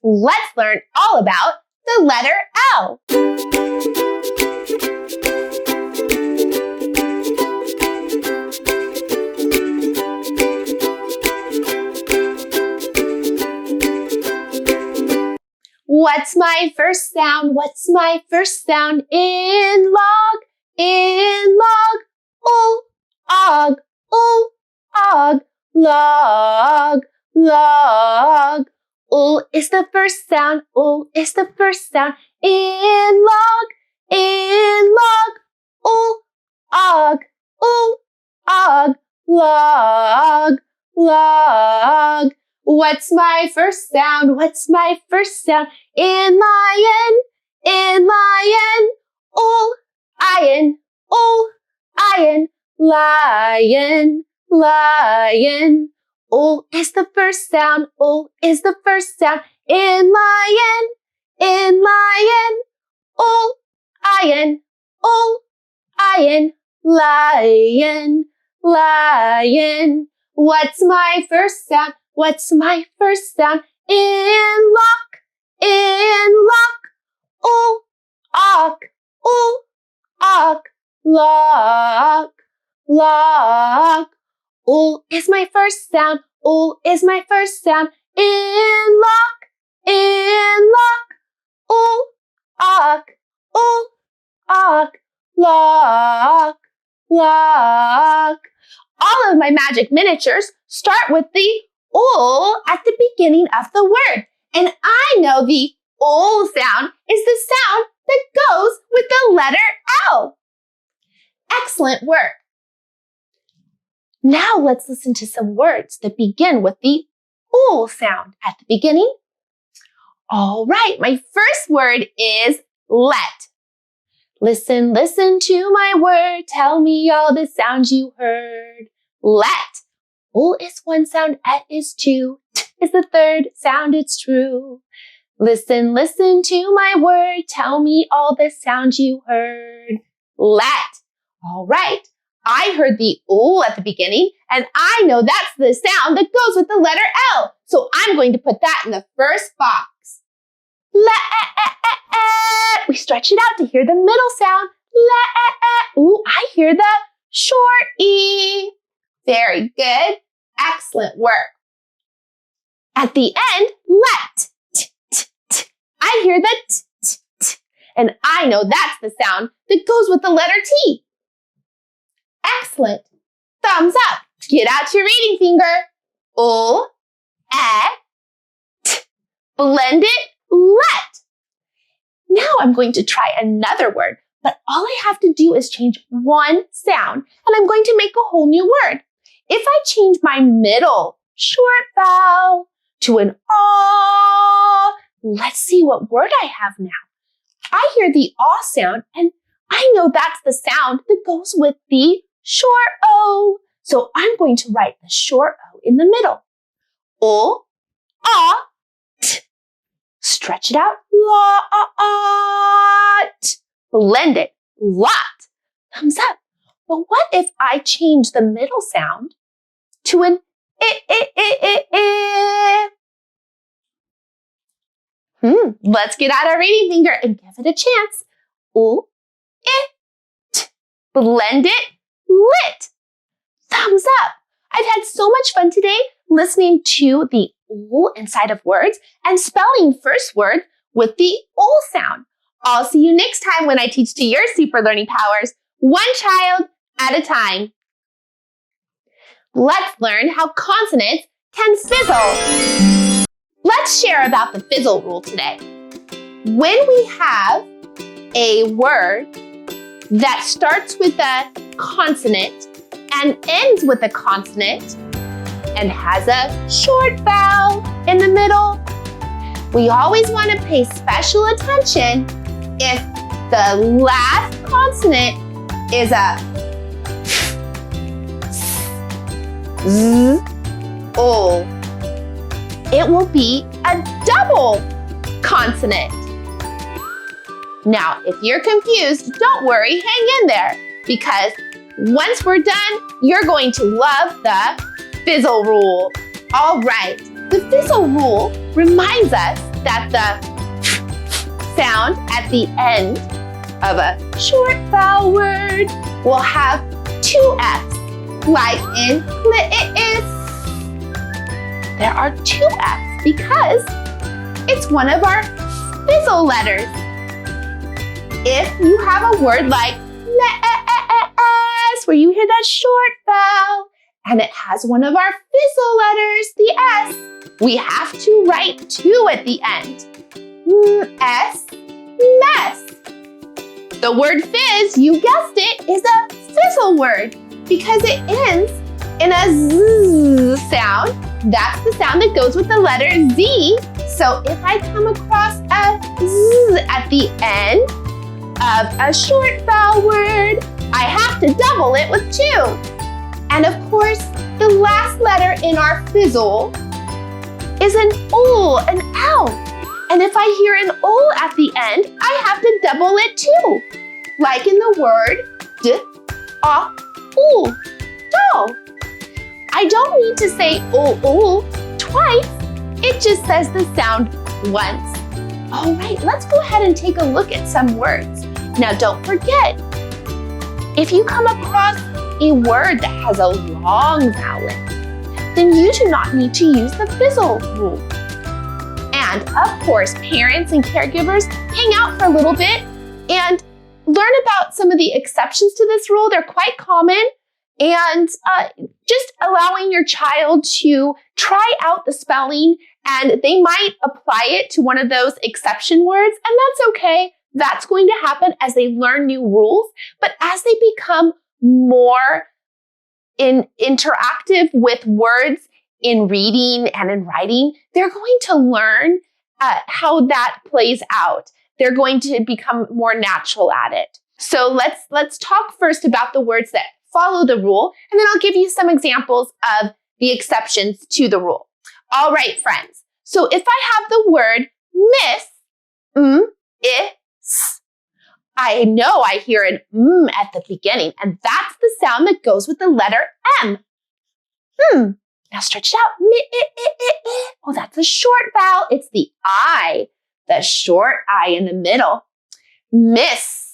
let's learn all about the letter L. What's my first sound? What's my first sound? In log, in log. Ul, og, ul, og. Log, log. Ul is the first sound. Ul is the first sound. In log, in log. Ul, og, log, log. What's my first sound? What's my first sound? In lion, ul, iron, lion, lion. Ul is the first sound. Ul is the first sound. In lion, ul, iron, lion, lion. What's my first sound? What's my first sound? In lock, ul, ok, lock, lock. Ul is my first sound. Ul is my first sound. In lock, ul, ok, lock, lock. All of my magic miniatures start with the ul at the beginning of the word. And I know the ul sound is the sound that goes with the letter L. Excellent work. Now let's listen to some words that begin with the ul sound at the beginning. All right, my first word is let. Listen, listen to my word. Tell me all the sounds you heard. Let. Ul is one sound, et is two, t is the third sound, it's true. Listen, listen to my word. Tell me all the sounds you heard. Let. All right. I heard the ul at the beginning, and I know that's the sound that goes with the letter L. So I'm going to put that in the first box. Let. We stretch it out to hear the middle sound. Let. Ooh, I hear the short E. Very good. Excellent work. At the end, let. T, t, t. I hear the t, t, t. And I know that's the sound that goes with the letter T. Excellent. Thumbs up. Get out your reading finger. Ul, t. Blend it, let. Now I'm going to try another word, but all I have to do is change one sound, and I'm going to make a whole new word. If I change my middle short vowel to an ah, let's see what word I have now. I hear the ah sound, and I know that's the sound that goes with the short O. So I'm going to write the short O in the middle. Ul, ah, t. Stretch it out. Lot. Blend it. Lot. Thumbs up. But what if I change the middle sound to an I? Let's get out our reading finger and give it a chance. Ul, it. Blend it. Lit. Thumbs up. I've had so much fun today listening to the ul inside of words and spelling first word with the ul sound. I'll see you next time when I teach to your super learning powers, one child at a time. Let's learn how consonants can fizzle. Let's share about the fizzle rule today. When we have a word that starts with a consonant and ends with a consonant and has a short vowel in the middle, we always want to pay special attention if the last consonant is a z, ul. It will be a double consonant. Now, if you're confused, don't worry, hang in there, because once we're done, you're going to love the fizzle rule. All right, the fizzle rule reminds us that the sound at the end of a short vowel word will have two F's, like in is. There are two F's because it's one of our fizzle letters. If you have a word like where you hear that short vowel and it has one of our fizzle letters, the S, we have to write two at the end. S, mess. The word fizz, you guessed it, is a fizzle word because it ends in a Z sound. That's the sound that goes with the letter Z. So if I come across a Z at the end of a short vowel word, I have to double it with two. And of course, the last letter in our fizzle is an O, an L. And if I hear an O at the end, I have to double it too. Like in the word do. I don't need to say o twice. It just says the sound once. All right, let's go ahead and take a look at some words. Now don't forget, if you come across a word that has a long vowel, then you do not need to use the fizzle rule. And of course, parents and caregivers hang out for a little bit and learn about some of the exceptions to this rule. They're quite common. And just allowing your child to try out the spelling, and they might apply it to one of those exception words, and that's okay. That's going to happen as they learn new rules. But as they become more interactive with words in reading and in writing, they're going to learn how that plays out. They're going to become more natural at it. So let's talk first about the words that follow the rule, and then I'll give you some examples of the exceptions to the rule. All right, friends. So if I have the word miss, is, I know I hear an at the beginning, and that's the sound that goes with the letter M. Now stretch it out. Oh, that's a short vowel. It's the I, the short I in the middle. Miss.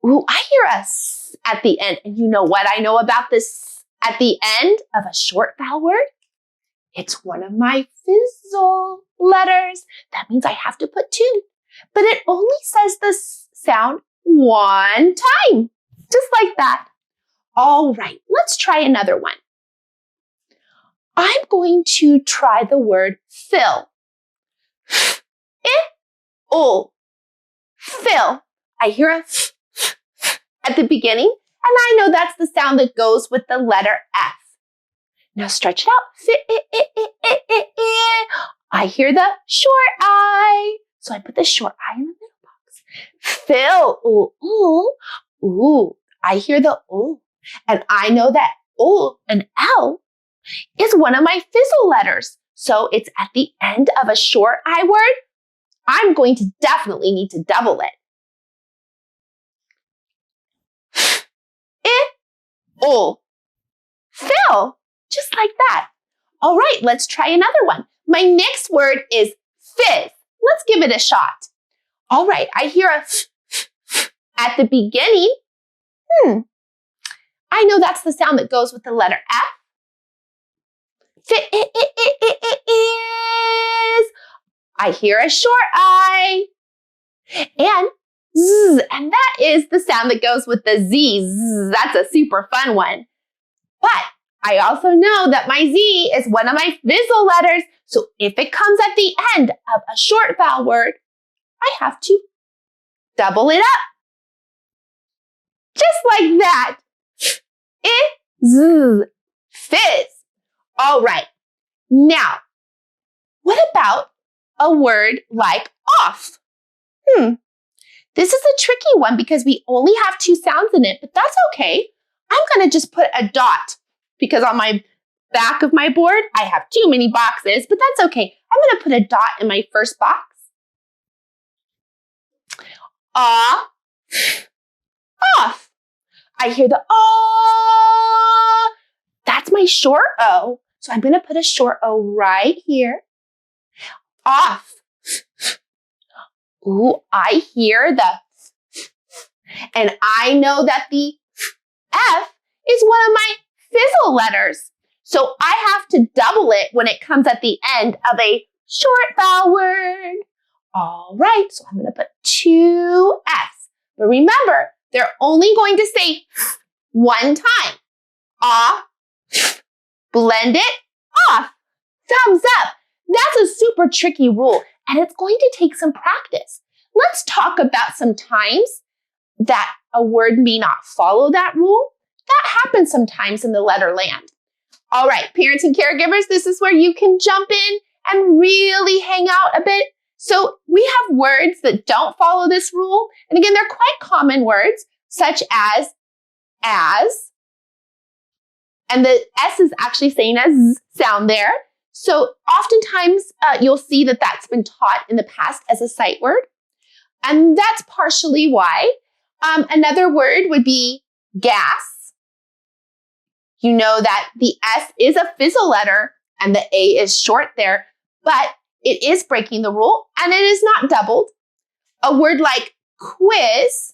Ooh, I hear a S at the end. And you know what I know about this at the end of a short vowel word? It's one of my fizzle letters. That means I have to put two. But it only says the sound one time. Just like that. All right, let's try another one. I'm going to try the word fill. Fill. I hear a at the beginning, and I know that's the sound that goes with the letter F. Now stretch it out. I hear the short I, so I put the short I in the middle box. Fill. Ooh. I hear the O, and I know that O, an L, is one of my fizzle letters. So it's at the end of a short I word. I'm going to definitely need to double it. Fill, just like that. All right, let's try another one. My next word is fizz. Let's give it a shot. All right, I hear a at the beginning. I know that's the sound that goes with the letter F. Fizz. I hear a short I. And Z, and that is the sound that goes with the Z. Z. That's a super fun one. But I also know that my Z is one of my fizzle letters. So if it comes at the end of a short vowel word, I have to double it up. Just like that. Fizz. All right. Now, what about a word like off? This is a tricky one because we only have two sounds in it, but that's okay. I'm going to just put a dot because on my back of my board, I have too many boxes, but that's okay. I'm going to put a dot in my first box. Off. I hear the ah. That's my short O. So I'm going to put a short O right here. Off. Ooh, I hear the and I know that the F is one of my fizzle letters. So I have to double it when it comes at the end of a short vowel word. All right, so I'm going to put 2 Fs. But remember, they're only going to say one time. Ah, blend it off. Thumbs up. That's a super tricky rule, and it's going to take some practice. Let's talk about some times that a word may not follow that rule. That happens sometimes in the letter land. All right, parents and caregivers, this is where you can jump in and really hang out a bit. So we have words that don't follow this rule. And again, they're quite common words, such as, and the S is actually saying a Z sound there. So oftentimes you'll see that that's been taught in the past as a sight word. And that's partially why. Another word would be gas. You know that the S is a fizzle letter and the A is short there, but it is breaking the rule and it is not doubled. A word like quiz,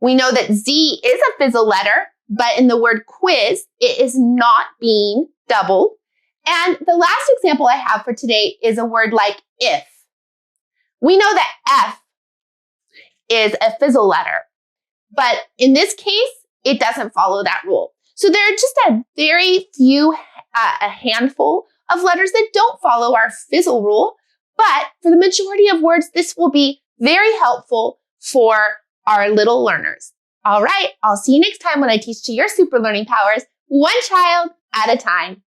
we know that Z is a fizzle letter, but in the word quiz, it is not being doubled. And the last example I have for today is a word like if. We know that F is a fizzle letter, but in this case, it doesn't follow that rule. So there are just a very few, a handful of letters that don't follow our fizzle rule, but for the majority of words, this will be very helpful for our little learners. All right, I'll see you next time when I teach to your super learning powers, one child at a time.